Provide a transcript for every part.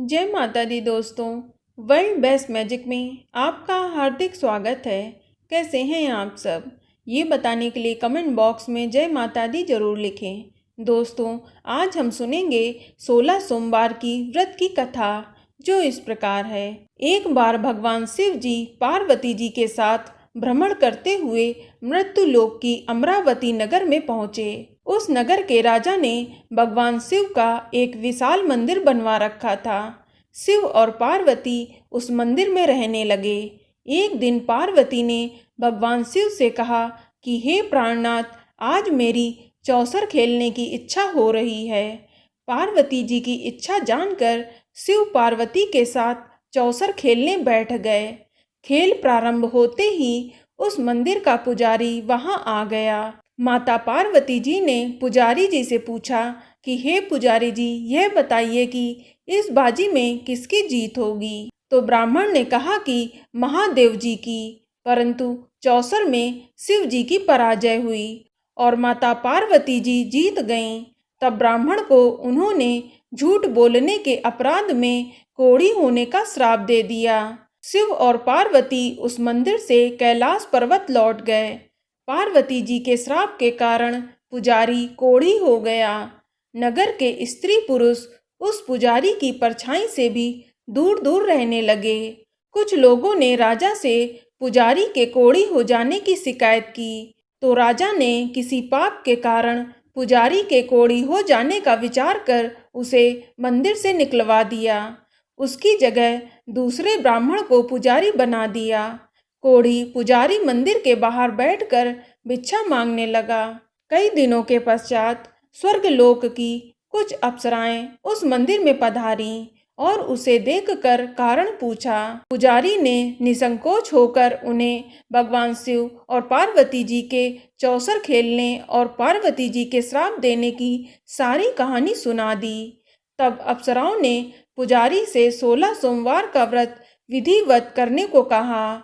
जय माता दी दोस्तों। वर्ल्ड बेस्ट मैजिक में आपका हार्दिक स्वागत है। कैसे हैं आप सब? ये बताने के लिए कमेंट बॉक्स में जय माता दी जरूर लिखें। दोस्तों, आज हम सुनेंगे 16 सोमवार की व्रत की कथा, जो इस प्रकार है। एक बार भगवान शिव जी पार्वती जी के साथ भ्रमण करते हुए मृत्यु लोक की अमरावती नगर में पहुंचे। उस नगर के राजा ने भगवान शिव का एक विशाल मंदिर बनवा रखा था। शिव और पार्वती उस मंदिर में रहने लगे। एक दिन पार्वती ने भगवान शिव से कहा कि हे प्राणनाथ, आज मेरी चौसर खेलने की इच्छा हो रही है। पार्वती जी की इच्छा जानकर शिव पार्वती के साथ चौसर खेलने बैठ गए। खेल प्रारंभ होते ही उस मंदिर का पुजारी वहां आ गया। माता पार्वती जी ने पुजारी जी से पूछा कि हे पुजारी जी, यह बताइए कि इस बाजी में किसकी जीत होगी? तो ब्राह्मण ने कहा कि महादेव जी की, परंतु चौसर में शिव जी की पराजय हुई और माता पार्वती जी जीत गईं। तब ब्राह्मण को उन्होंने झूठ बोलने के अपराध में कोढ़ी होने का श्राप दे दिया। शिव और पार्वती उस मंदिर से कैलाश पर्वत लौट गए। पार्वती जी के श्राप के कारण पुजारी कोढ़ी हो गया। नगर के स्त्री पुरुष उस पुजारी की परछाई से भी दूर दूर रहने लगे। कुछ लोगों ने राजा से पुजारी के कोढ़ी हो जाने की शिकायत की, तो राजा ने किसी पाप के कारण पुजारी के कोढ़ी हो जाने का विचार कर उसे मंदिर से निकलवा दिया। उसकी जगह दूसरे ब्राह्मण को पुजारी बना दिया। कोढ़ी पुजारी मंदिर के बाहर बैठकर भिक्षा मांगने लगा। कई दिनों के पश्चात स्वर्गलोक की कुछ अप्सराएं उस मंदिर में पधारी और उसे देखकर कारण पूछा। पुजारी ने निसंकोच होकर उन्हें भगवान शिव और पार्वती जी के चौसर खेलने और पार्वती जी के श्राप देने की सारी कहानी सुना दी। तब अप्सराओं ने पुजारी से 16 सोमवार का व्रत विधिवत करने को कहा।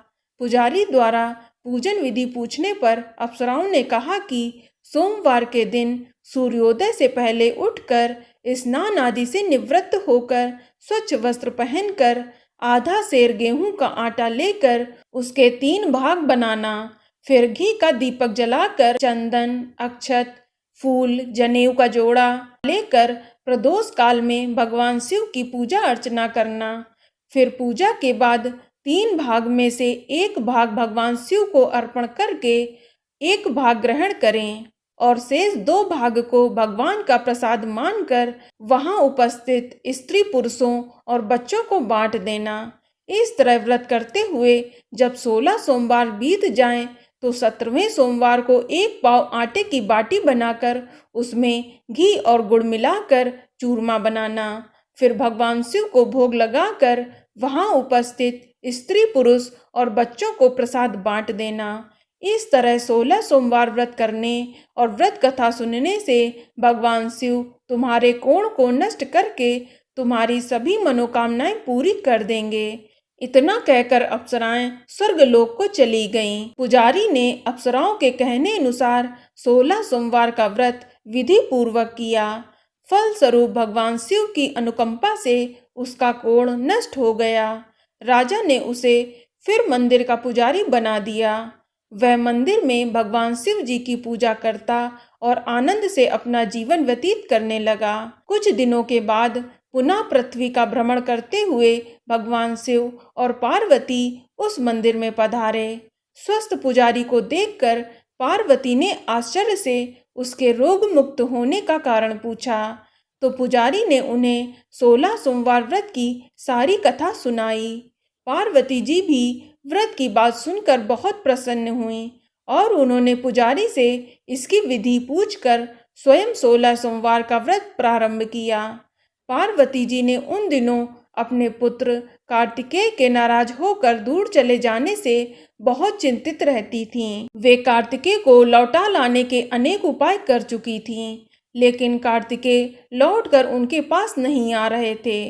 पुजारी द्वारा पूजन विधि पूछने पर अप्सराओं ने कहा कि सोमवार के दिन सूर्योदय से पहले उठकर स्नान आदि से निवृत्त होकर स्वच्छ वस्त्र पहनकर आधा सेर गेहूं का आटा लेकर उसके 3 भाग बनाना, फिर घी का दीपक जलाकर चंदन, अक्षत, फूल, जनेऊ का जोड़ा लेकर प्रदोष काल में भगवान शिव की पूजा अर्चना करना। फिर पूजा के बाद 3 भाग में से 1 भाग भगवान शिव को अर्पण करके 1 भाग ग्रहण करें और शेष 2 भाग को भगवान का प्रसाद मानकर वहां उपस्थित स्त्री पुरुषों और बच्चों को बांट देना। इस तरह व्रत करते हुए जब 16 सोमवार बीत जाएं, तो 17वें सोमवार को 1 पाव आटे की बाटी बनाकर उसमें घी और गुड़ मिलाकर चूरमा बनाना। फिर भगवान शिव को भोग लगाकर वहां उपस्थित स्त्री पुरुष और बच्चों को प्रसाद बांट देना। इस तरह 16 सोमवार व्रत करने और व्रत कथा सुनने से भगवान शिव तुम्हारे कोढ़ को नष्ट करके तुम्हारी सभी मनोकामनाएं पूरी कर देंगे। इतना कहकर अप्सराएं स्वर्गलोक को चली गईं। पुजारी ने अप्सराओं के कहने अनुसार 16 सोमवार का व्रत विधि पूर्वक किया। फलस्वरूप भगवान शिव की अनुकंपा से उसका कोढ़ नष्ट हो गया। राजा ने उसे फिर मंदिर का पुजारी बना दिया। वह मंदिर में भगवान शिव जी की पूजा करता और आनंद से अपना जीवन व्यतीत करने लगा। कुछ दिनों के बाद पुनः पृथ्वी का भ्रमण करते हुए भगवान शिव और पार्वती उस मंदिर में पधारे। स्वस्थ पुजारी को देखकर पार्वती ने आश्चर्य से उसके रोग मुक्त होने का कारण पूछा, तो पुजारी ने उन्हें 16 सोमवार व्रत की सारी कथा सुनाई। पार्वती जी भी व्रत की बात सुनकर बहुत प्रसन्न हुई और उन्होंने पुजारी से इसकी विधि पूछकर स्वयं 16 सोमवार का व्रत प्रारंभ किया। पार्वती जी ने उन दिनों अपने पुत्र कार्तिकेय के नाराज होकर दूर चले जाने से बहुत चिंतित रहती थीं। वे कार्तिकेय को लौटा लाने के अनेक उपाय कर चुकी थीं, लेकिन कार्तिकेय लौटकर उनके पास नहीं आ रहे थे।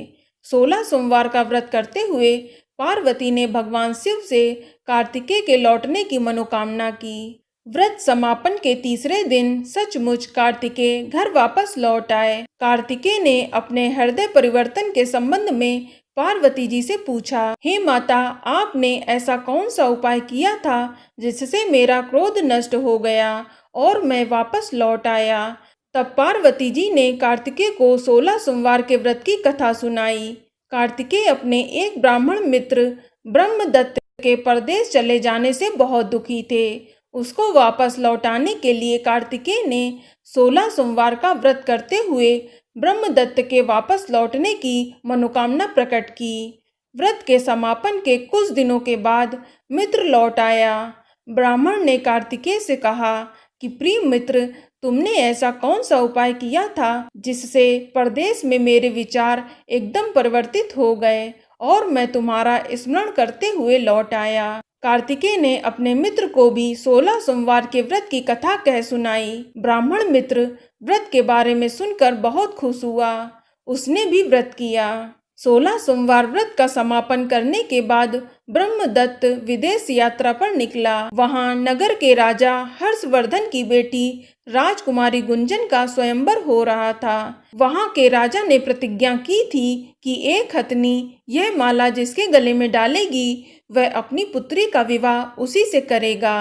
16 सोमवार का व्रत करते हुए पार्वती ने भगवान शिव से कार्तिकेय के लौटने की मनोकामना की। व्रत समापन के तीसरे दिन सचमुच कार्तिकेय घर वापस लौट आए। कार्तिकेय ने अपने हृदय परिवर्तन के संबंध में पार्वती जी से पूछा, हे माता, आपने ऐसा कौन सा उपाय किया था जिससे मेरा क्रोध नष्ट हो गया और मैं वापस लौट आया। तब पार्वती जी ने कार्तिकेय को 16 सोमवार के व्रत की कथा सुनाई। कार्तिकेय अपने एक ब्राह्मण मित्र ब्रह्मदत्त के परदेश चले जाने से बहुत दुखी थे। उसको वापस लौटाने के लिए कार्तिकेय ने 16 सोमवार का व्रत करते हुए ब्रह्मदत्त के वापस लौटने की मनोकामना प्रकट की। व्रत के समापन के कुछ दिनों के बाद मित्र लौट आया। ब्राह्मण ने कार्तिकेय से कहा कि प्रिय मित्र, तुमने ऐसा कौन सा उपाय किया था जिससे परदेश में मेरे विचार एकदम परिवर्तित हो गए और मैं तुम्हारा स्मरण करते हुए लौट आया। कार्तिकेय ने अपने मित्र को भी 16 सोमवार के व्रत की कथा कह सुनाई। ब्राह्मण मित्र व्रत के बारे में सुनकर बहुत खुश हुआ। उसने भी व्रत किया। 16 सोमवार व्रत का समापन करने के बाद ब्रह्मदत्त विदेश यात्रा पर निकला। वहां नगर के राजा हर्षवर्धन की बेटी राजकुमारी गुंजन का स्वयंवर हो रहा था। वहां के राजा ने प्रतिज्ञा की थी कि एक हथनी यह माला जिसके गले में डालेगी वह अपनी पुत्री का विवाह उसी से करेगा।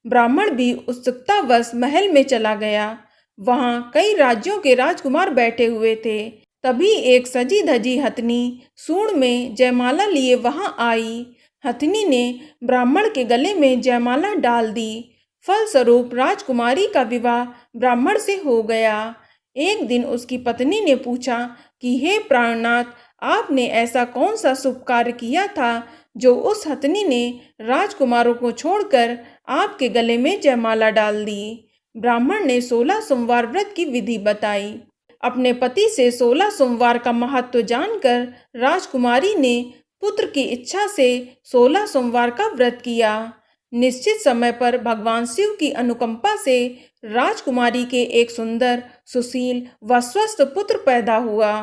ब्राह्मण भी उत्सुकतावश महल में चला गया। वहां कई राज्यों के राजकुमार बैठे हुए थे। तभी एक सजी धजी हथनी सूंड में जयमाला लिए वहां आई। हथनी ने ब्राह्मण के गले में जयमाला डाल दी। फलस्वरूप राजकुमारी का विवाह ब्राह्मण से हो गया। एक दिन उसकी पत्नी ने पूछा कि हे प्राणनाथ, आपने ऐसा कौन सा शुभ कार्य किया था जो उस हथनी ने राजकुमारों को छोड़कर आपके गले में जयमाला डाल दी। ब्राह्मण ने 16 सोमवार व्रत की विधि बताई। अपने पति से 16 सोमवार का महत्व जानकर राजकुमारी ने पुत्र की इच्छा से 16 सोमवार का व्रत किया। निश्चित समय पर भगवान शिव की अनुकंपा से राजकुमारी के एक सुंदर, सुशील व स्वस्थ पुत्र पैदा हुआ।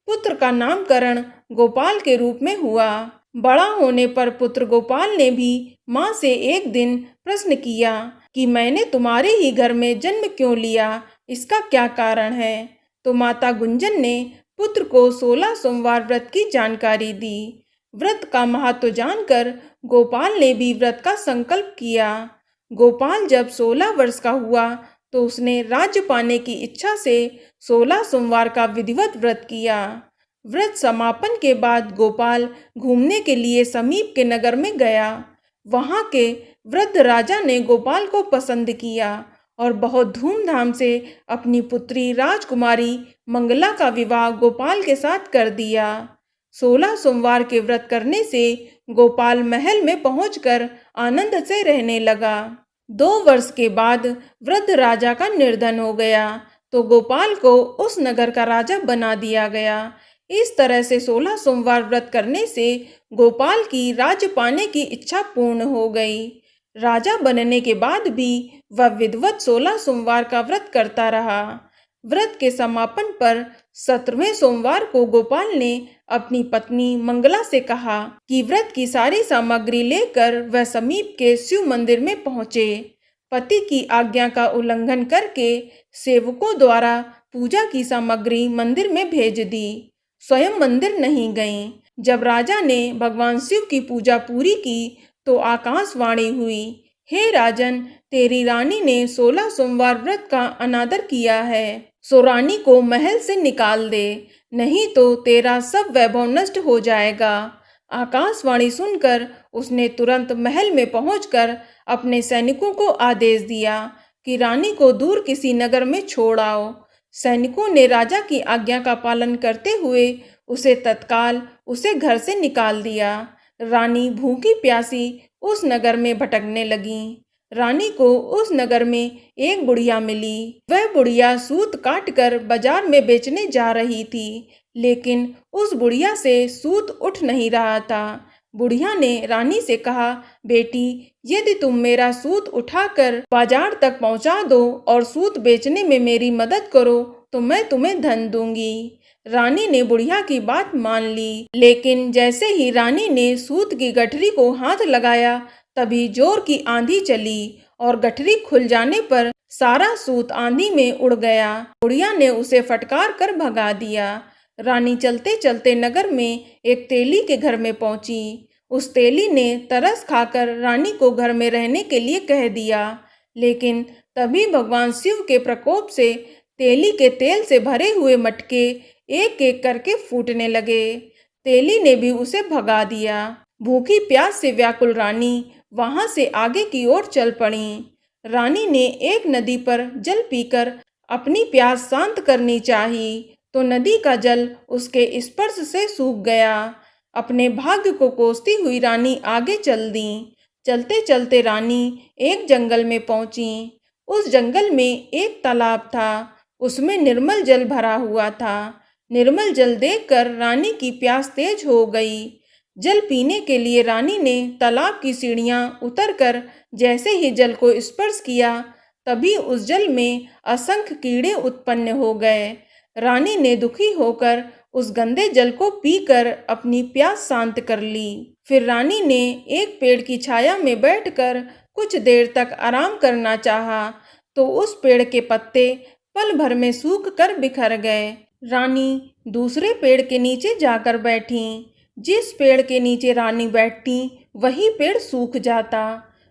पुत्र का नामकरण गोपाल के रूप में हुआ। बड़ा होने पर पुत्र गोपाल ने भी मां से एक दिन प्रश्न किया कि मैंने तुम्हारे ही घर में जन्म क्यों लिया, इसका क्या कारण है। तो माता गुंजन ने पुत्र को 16 सोमवार व्रत की जानकारी दी। व्रत का महत्व जानकर गोपाल ने भी व्रत का संकल्प किया। गोपाल जब 16 वर्ष का हुआ तो उसने राज्य पाने की इच्छा से 16 सोमवार का विधिवत व्रत किया। व्रत समापन के बाद गोपाल घूमने के लिए समीप के नगर में गया। वहां के वृद्ध राजा ने गोपाल को पसंद किया और बहुत धूमधाम से अपनी पुत्री राजकुमारी मंगला का विवाह गोपाल के साथ कर दिया। 16 सोमवार के व्रत करने से गोपाल महल में पहुंचकर आनंद से रहने लगा। 2 वर्ष के बाद वृद्ध राजा का निर्धन हो गया तो गोपाल को उस नगर का राजा बना दिया गया। इस तरह से 16 सोमवार व्रत करने से गोपाल की राज्य पाने की इच्छा पूर्ण हो गई। राजा बनने के बाद भी वह विधिवत 16 सोमवार का व्रत करता रहा। व्रत के समापन पर 17वें सोमवार को गोपाल ने अपनी पत्नी मंगला से कहा कि व्रत की सारी सामग्री लेकर वह समीप के शिव मंदिर में पहुंचे। पति की आज्ञा का उल्लंघन करके सेवकों द्वारा पूजा की सामग्री मंदिर में भेज दी। स्वयं मंदिर नहीं गईं। जब राजा ने भगवान शिव की पूजा पूरी की तो आकाशवाणी हुई, हे राजन, तेरी रानी ने 16 सोमवार व्रत का अनादर किया है, सो रानी को महल से निकाल दे, नहीं तो तेरा सब वैभव नष्ट हो जाएगा। आकाशवाणी सुनकर उसने तुरंत महल में पहुंचकर अपने सैनिकों को आदेश दिया कि रानी को दूर किसी नगर में छोड़ आओ। सैनिकों ने राजा की आज्ञा का पालन करते हुए उसे तत्काल उसे घर से निकाल दिया। रानी भूखी प्यासी उस नगर में भटकने लगी। रानी को उस नगर में एक बुढ़िया मिली। वह बुढ़िया सूत काटकर बाजार में बेचने जा रही थी, लेकिन उस बुढ़िया से सूत उठ नहीं रहा था। बुढ़िया ने रानी से कहा, बेटी, यदि तुम मेरा सूत उठाकर बाजार तक पहुंचा दो और सूत बेचने में मेरी मदद करो तो मैं तुम्हें धन दूंगी। रानी ने बुढ़िया की बात मान ली, लेकिन जैसे ही रानी ने सूत की गठरी को हाथ लगाया तभी जोर की आंधी चली और गठरी खुल जाने पर सारा सूत आंधी में उड़ गया। बुढ़िया ने उसे फटकार कर भगा दिया। रानी चलते चलते नगर में एक तेली के घर में पहुंची। उस तेली ने तरस खाकर रानी को घर में रहने के लिए कह दिया, लेकिन तभी भगवान शिव के प्रकोप से तेली के तेल से भरे हुए मटके एक एक करके फूटने लगे। तेली ने भी उसे भगा दिया। भूखी प्यास से व्याकुल रानी वहां से आगे की ओर चल पड़ी। रानी ने एक नदी पर जल पीकर अपनी प्यास शांत करनी चाही, तो नदी का जल उसके स्पर्श से सूख गया। अपने भाग्य को कोसती हुई रानी आगे चल दी। चलते चलते रानी एक जंगल में पहुंची। उस जंगल में एक तालाब था, उसमें निर्मल जल भरा हुआ था। निर्मल जल देखकर रानी की प्यास तेज हो गई। जल पीने के लिए रानी ने तालाब की सीढ़ियां उतरकर जैसे ही जल को स्पर्श किया, तभी उस जल में असंख्य कीड़े उत्पन्न हो गए। रानी ने दुखी होकर उस गंदे जल को पीकर अपनी प्यास शांत कर ली। फिर रानी ने एक पेड़ की छाया में बैठकर कुछ देर तक आराम करना चाहा, तो उस पेड़ के पत्ते पल भर में सूख कर बिखर गए। रानी दूसरे पेड़ के नीचे जाकर बैठी। जिस पेड़ के नीचे रानी बैठती, वही पेड़ सूख जाता।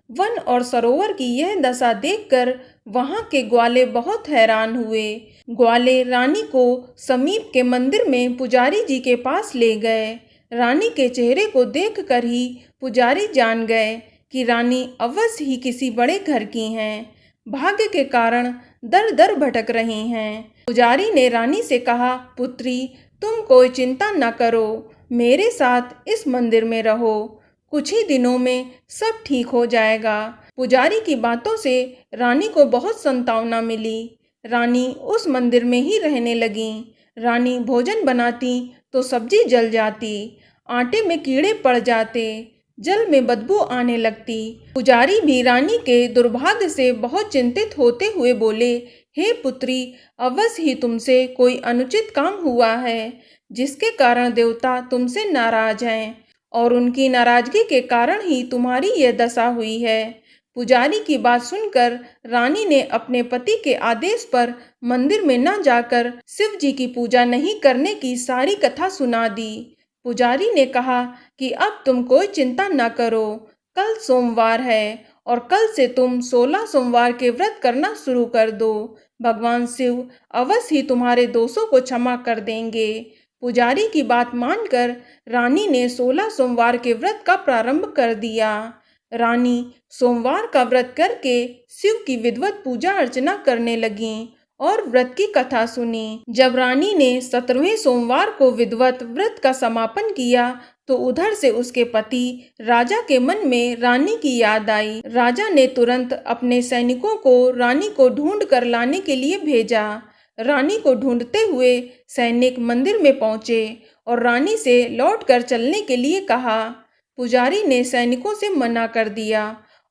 वन और सरोवर की यह दशा देखकर वहां के ग्वाले बहुत हैरान हुए। ग्वाले रानी को समीप के मंदिर में पुजारी जी के पास ले गए। रानी के चेहरे को देखकर ही पुजारी जान गए कि रानी अवश्य ही किसी बड़े घर की हैं। भाग्य के कारण दर दर भटक रही हैं। पुजारी ने रानी से कहा, पुत्री, तुम कोई चिंता न करो, मेरे साथ इस मंदिर में रहो, कुछ ही दिनों में सब ठीक हो जाएगा। पुजारी की बातों से रानी को बहुत संतावना मिली। रानी उस मंदिर में ही रहने लगी। रानी भोजन बनाती तो सब्जी जल जाती, आटे में कीड़े पड़ जाते, जल में बदबू आने लगती। पुजारी भी रानी के दुर्भाग्य से बहुत चिंतित होते हुए बोले, हे पुत्री, अवश्य ही तुमसे कोई अनुचित काम हुआ है, जिसके कारण देवता तुमसे नाराज हैं, और उनकी नाराजगी के कारण ही तुम्हारी यह दशा हुई है। पुजारी की बात सुनकर रानी ने अपने पति के आदेश पर मंदिर में न जाकर शिव जी की पूजा नहीं करने की सारी कथा सुना दी। पुजारी ने कहा कि अब तुम कोई चिंता न करो, कल सोमवार है और कल से तुम 16 सोमवार के व्रत करना शुरू कर दो। भगवान शिव अवश्य ही तुम्हारे दोषों को क्षमा कर देंगे। पुजारी की बात मानकर रानी ने 16 सोमवार के व्रत का प्रारंभ कर दिया। रानी सोमवार का व्रत करके शिव की विधिवत पूजा अर्चना करने लगी और व्रत की कथा सुनी। जब रानी ने 17वें सोमवार को विधिवत व्रत का समापन किया, तो उधर से उसके पति राजा के मन में रानी की याद आई। राजा ने तुरंत अपने सैनिकों को रानी को ढूंढ कर लाने के लिए भेजा। रानी को ढूंढते हुए सैनिक मंदिर में पहुंचे और रानी से लौटकर चलने के लिए कहा। पुजारी ने सैनिकों से मना कर दिया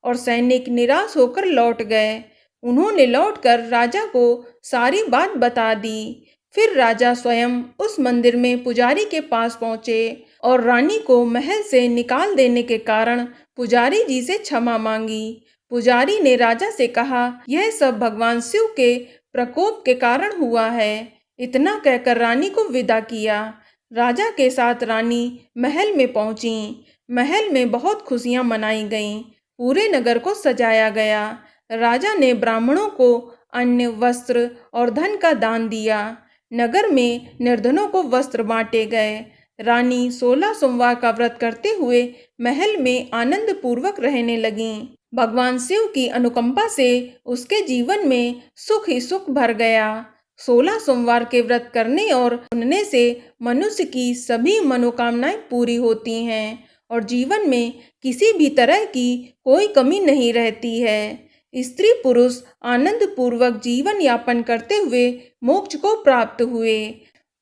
और सैनिक निराश होकर लौट गए। उन्होंने लौटकर राजा को सारी बात बता दी। फिर राजा स्वयं उस मंदिर में पुजारी के पास पहुंचे और रानी को महल से निकाल देने के कारण पुजारी जी से क्षमा मांगी। पुजारी ने राजा से कहा, यह सब भगवान शिव के प्रकोप के कारण हुआ है। इतना कहकर रानी को विदा किया। राजा के साथ रानी महल में पहुंची। महल में बहुत खुशियां मनाई गईं। पूरे नगर को सजाया गया। राजा ने ब्राह्मणों को अन्न, वस्त्र और धन का दान दिया। नगर में निर्धनों को वस्त्र बांटे गए। रानी 16 सोमवार का व्रत करते हुए महल में आनंद पूर्वक रहने लगीं। भगवान शिव की अनुकंपा से उसके जीवन में सुख ही सुख भर गया। 16 सोमवार के व्रत करने और सुनने से मनुष्य की सभी मनोकामनाएं पूरी होती हैं और जीवन में किसी भी तरह की कोई कमी नहीं रहती है। स्त्री पुरुष आनंद पूर्वक जीवन यापन करते हुए मोक्ष को प्राप्त हुए।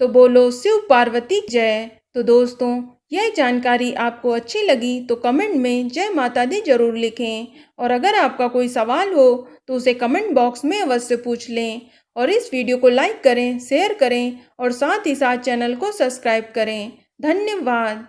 तो बोलो शिव पार्वती जय। तो दोस्तों, यह जानकारी आपको अच्छी लगी तो कमेंट में जय माता दी जरूर लिखें, और अगर आपका कोई सवाल हो तो उसे कमेंट बॉक्स में अवश्य पूछ लें, और इस वीडियो को लाइक करें, शेयर करें और साथ ही साथ चैनल को सब्सक्राइब करें। धन्यवाद।